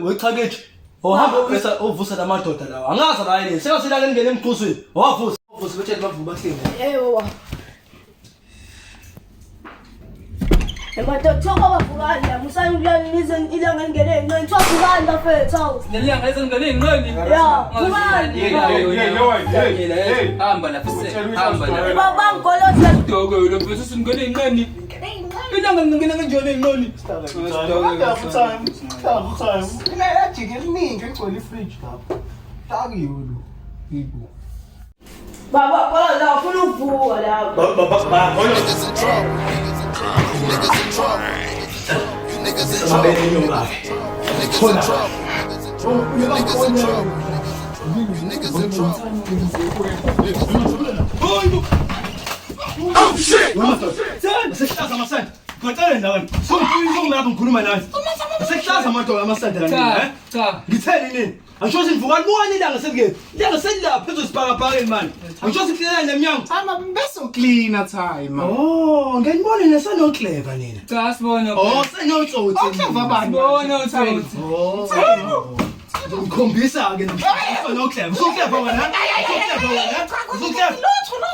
wechakethi ohamba uvusa lamadoda lawa angazi la yini sekasela ngene emqosweni wavusa bethe bavuka bahlenge wa emadoda bavuka musayulani nizen ilanga ngene encane twavuka mfethu nelanga ezingane encane ya vuka hamba la fise hamba la baba ngoloza dogo lo fise singane encane ilanga ngene kanjani encane baba kola la ufuna uvuka la baba oh shit sehlaza amasanda ngicela ndaweni songilapha ngikhuluma nawe sehlaza amadoda amasanda la cha ngitheni nini angisho sivuka libona ilanga selike ilanga selilapha phezulu sibhakabhakeni manje angisho siklela nemnyango ama beso cleaner time oh ngenibona nesanokleva nina cha sibona oh senotsotsi okleva bani sibona uthawuthi oh ngikhombisa ke nokleva sokleva wena sokleva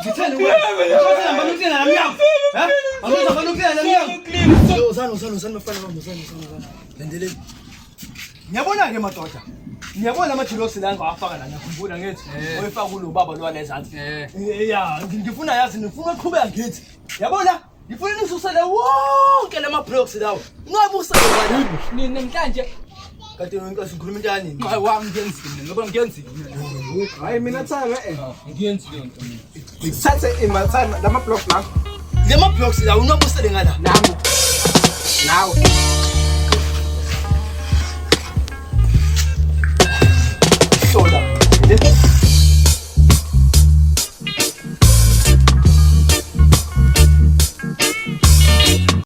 ngitheni wena ngitheni namba nokleva nemnyango angiza banoklela nemnyango zano mfana wami zano lendeleni ngiyabona ke madoda ngiyabona amajilosi la ngawafaka la ngiyakhumbula ngithi oyifaka kulo baba lo walezansi ya ngifuna yazi ngifuna uqhubeka ngithi yabona ngifuna nisusele wonke lama blocks lawo ngabusa ngani nini namhlanje kade nginkasi ngikhuluma into yani wami ngiyenzile ngoba ngiyenzile hayi mina time ngiyenzile into ngithathe time lama blocks la lama blocks lawo unobusele ngala nawo